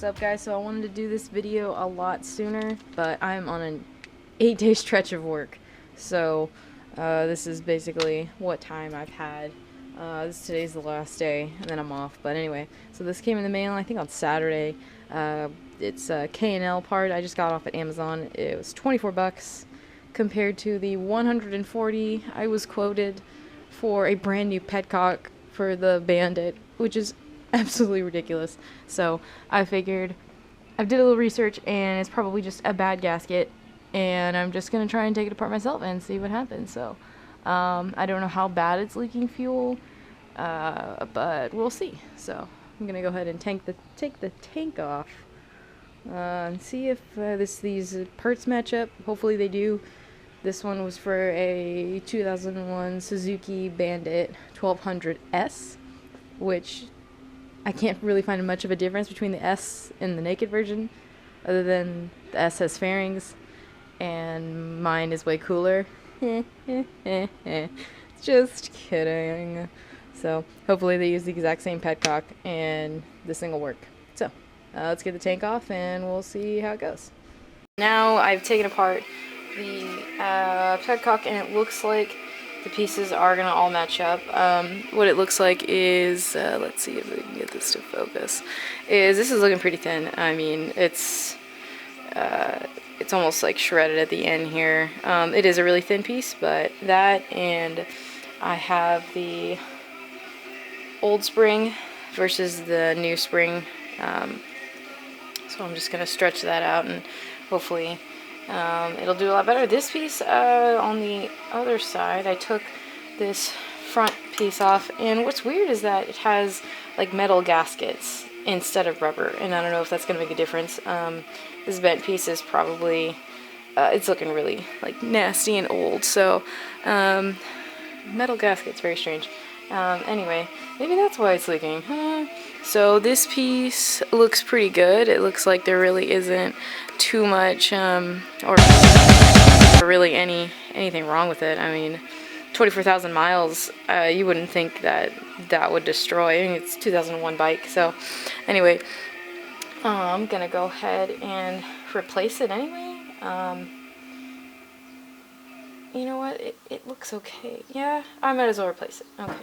up, guys? So I wanted to do this video a lot sooner, but I'm on an 8-day stretch of work. So this is basically what time I've had. Today's the last day, and then I'm off. But anyway, so this came in the mail, I think on Saturday. It's a K&L part. I just got off at Amazon. It was 24 bucks compared to the 140 I was quoted for a brand new Petcock for the Bandit, which is absolutely ridiculous. So I figured I did a little research, and it's probably just a bad gasket, and I'm just gonna try and take it apart myself and see what happens. So I don't know how bad it's leaking fuel, but we'll see. So I'm gonna go ahead and take the tank off and see if these parts match up. Hopefully they do. This one was for a 2001 Suzuki Bandit 1200S, which I can't really find much of a difference between the S and the naked version, other than the S has fairings, and mine is way cooler. Just kidding. So hopefully they use the exact same Petcock and this thing will work. So let's get the tank off and we'll see how it goes. Now I've taken apart the Petcock, and it looks like the pieces are gonna all match up. What it looks like is, let's see if we can get this to focus, this is looking pretty thin. I mean, it's almost like shredded at the end here. It is a really thin piece, but that, and I have the old spring versus the new spring. So I'm just gonna stretch that out, and hopefully it'll do a lot better. This piece on the other side, I took this front piece off, and what's weird is that it has like metal gaskets instead of rubber, and I don't know if that's gonna make a difference. This bent piece is probably it's looking really like nasty and old, so metal gaskets, very strange. Anyway, maybe that's why it's leaking. So this piece looks pretty good. It looks like there really isn't too much or really anything wrong with it. I mean, 24,000 miles, you wouldn't think that would destroy. I mean, it's a 2001 bike. So anyway, I'm gonna go ahead and replace it anyway. You know what, it looks okay. Yeah, I might as well replace it. Okay, I'm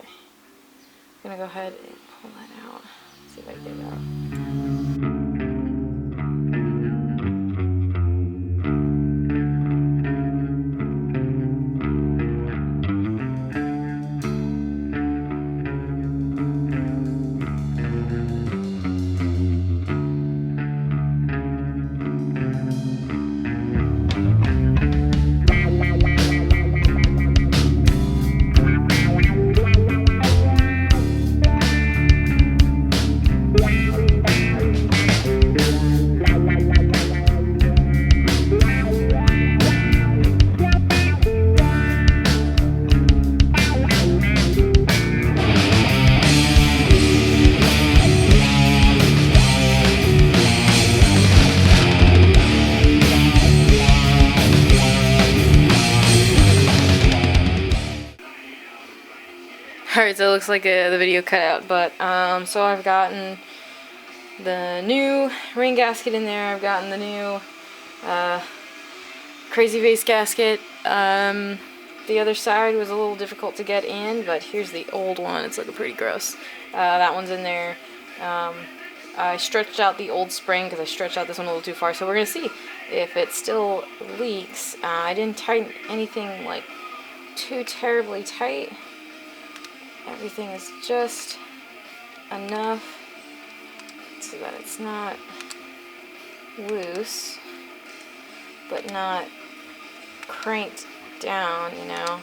gonna go ahead and pull that out. See if I can get it out. Alright, so it looks like the video cut out, but so I've gotten the new ring gasket in there. I've gotten the new crazy face gasket. The other side was a little difficult to get in, but here's the old one. It's looking pretty gross. That one's in there. I stretched out the old spring because I stretched out this one a little too far, so we're gonna see if it still leaks. I didn't tighten anything like too terribly tight. Everything is just enough so that it's not loose, but not cranked down, you know.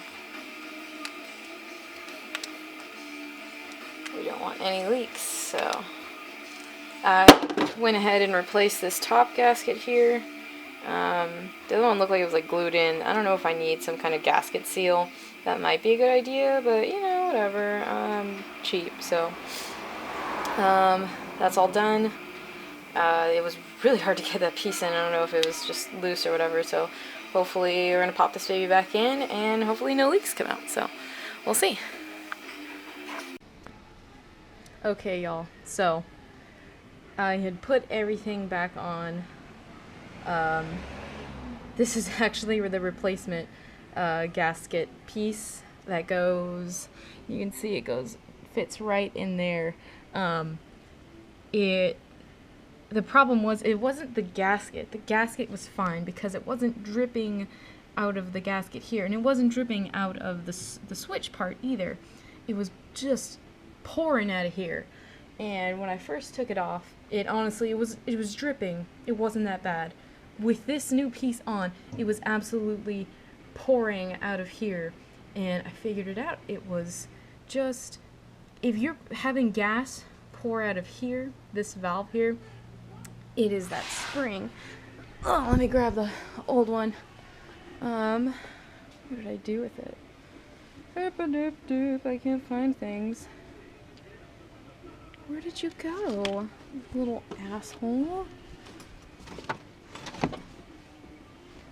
We don't want any leaks, so I went ahead and replaced this top gasket here. The other one looked like it was like glued in. I don't know if I need some kind of gasket seal. That might be a good idea, but you know, whatever. I'm cheap, so that's all done. It was really hard to get that piece in. I don't know if it was just loose or whatever, so hopefully we're gonna pop this baby back in, and hopefully no leaks come out, so we'll see. Okay, y'all, so I had put everything back on. This is actually the replacement gasket piece that goes, you can see it fits right in there. The problem was, it wasn't the gasket. The gasket was fine because it wasn't dripping out of the gasket here, and it wasn't dripping out of the switch part either. It was just pouring out of here. And when I first took it off, it was dripping. It wasn't that bad. With this new piece on, it was absolutely pouring out of here, and I figured it out. It was just, if you're having gas pour out of here, this valve here, it is that spring. Oh, let me grab the old one. What did I do with it? I can't find things. Where did you go, little asshole?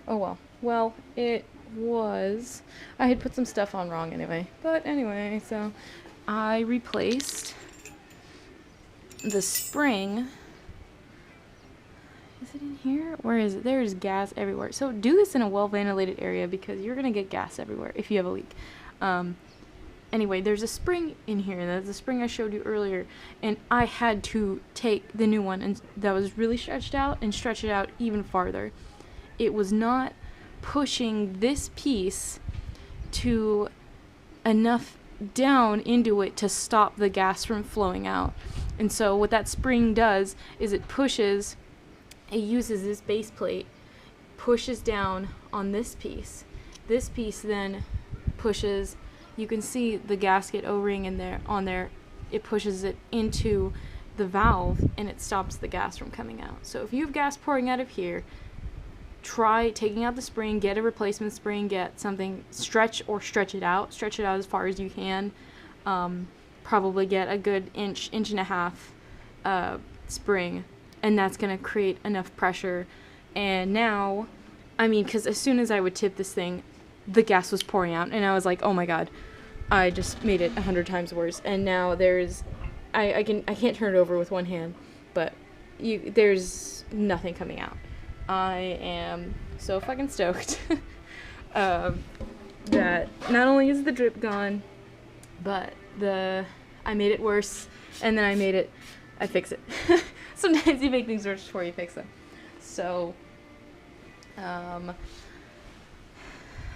Oh well. Well, it was... I had put some stuff on wrong anyway. But anyway, so I replaced the spring. Is it in here? Where is it? There's gas everywhere. So do this in a well-ventilated area because you're going to get gas everywhere if you have a leak. Anyway, there's a spring in here. That's the spring I showed you earlier. And I had to take the new one and that was really stretched out and stretch it out even farther. It was not pushing this piece to enough down into it to stop the gas from flowing out. And so what that spring does is it uses this base plate, pushes down on this piece. This piece then pushes, you can see the gasket O-ring on there, it pushes it into the valve and it stops the gas from coming out. So if you have gas pouring out of here, try taking out the spring, get a replacement spring, get something, stretch it out as far as you can. Probably get a good inch and a half spring, and that's going to create enough pressure. And now, I mean, because as soon as I would tip this thing, the gas was pouring out, and I was like, oh my god, I just made it 100 times worse. And now I can't turn it over with one hand, but there's nothing coming out. I am so fucking stoked that not only is the drip gone, but I made it worse, and then I fix it. Sometimes you make things worse before you fix them. So,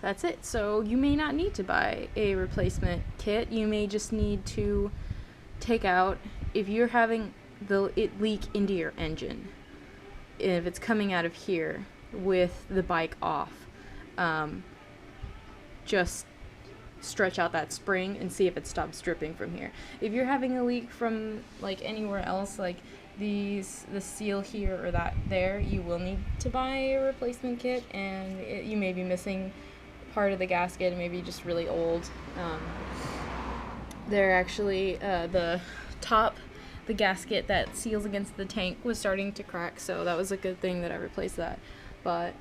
that's it. So you may not need to buy a replacement kit. You may just need to take out, if you're having it leak into your engine, if it's coming out of here with the bike off, just stretch out that spring and see if it stops dripping from here. If you're having a leak from like anywhere else, like the seal here or that there, you will need to buy a replacement kit, and you may be missing part of the gasket, and maybe just really old. They're actually the gasket that seals against the tank was starting to crack, so that was a good thing that I replaced that. But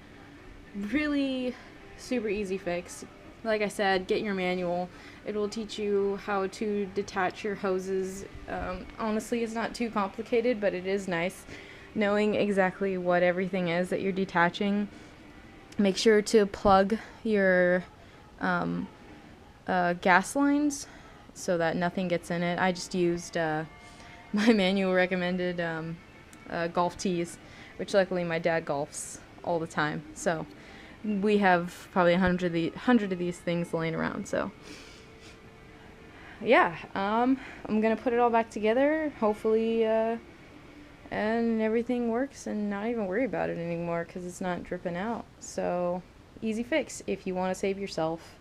really super easy fix. Like I said, get your manual. It will teach you how to detach your hoses. Honestly, it's not too complicated, but it is nice knowing exactly what everything is that you're detaching. Make sure to plug your gas lines so that nothing gets in it. I just used my manual recommended golf tees, which luckily my dad golfs all the time, so we have probably 100 of these things laying around. So yeah, I'm gonna put it all back together, hopefully, and everything works, and not even worry about it anymore because it's not dripping out. So easy fix if you want to save yourself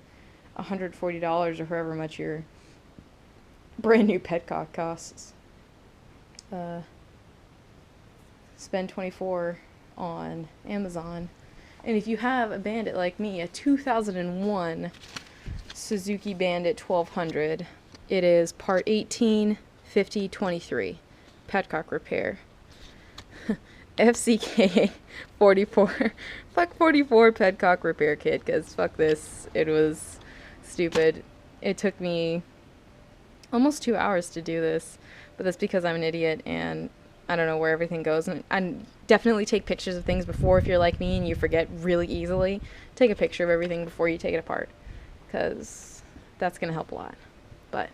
$140 or however much your brand new Petcock costs. Spend $24 on Amazon. And if you have a Bandit like me, a 2001 Suzuki Bandit 1200, it is part 185023, Petcock repair. FCK 44, fuck 44 Petcock repair kit, because fuck this, it was stupid. It took me almost 2 hours to do this, but that's because I'm an idiot, and I don't know where everything goes. And definitely take pictures of things before, if you're like me and you forget really easily. Take a picture of everything before you take it apart, because that's going to help a lot. But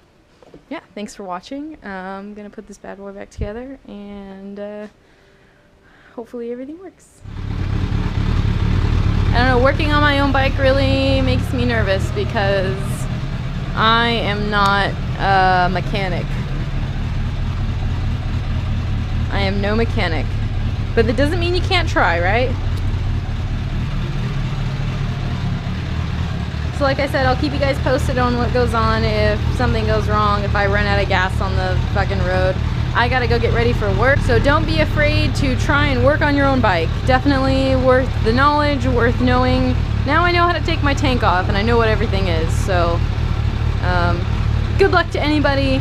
yeah, thanks for watching. I'm going to put this bad boy back together, and hopefully everything works. I don't know, working on my own bike really makes me nervous because I am not a mechanic. I am no mechanic. But that doesn't mean you can't try, right? So like I said, I'll keep you guys posted on what goes on if something goes wrong, if I run out of gas on the fucking road. I gotta go get ready for work, so don't be afraid to try and work on your own bike. Definitely worth the knowledge, worth knowing. Now I know how to take my tank off and I know what everything is, so good luck to anybody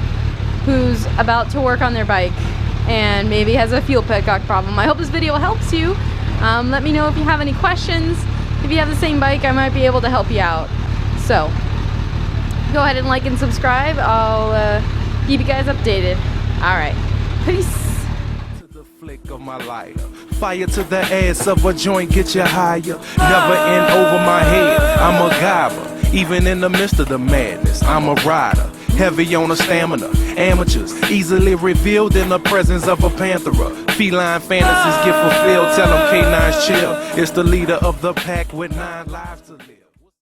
who's about to work on their bike and maybe has a fuel petcock problem. I hope this video helps you. Let me know if you have any questions. If you have the same bike, I might be able to help you out. So go ahead and like and subscribe. I'll keep you guys updated. Alright, peace. To the flick of my lighter, fire to the ass of a joint, get you higher. Never in over my head, I'm a guyver. Even in the midst of the madness, I'm a rider. Heavy on the stamina, amateurs easily revealed in the presence of a panthera. Feline fantasies get fulfilled, tell them K9's chill. It's the leader of the pack with 9 lives to live.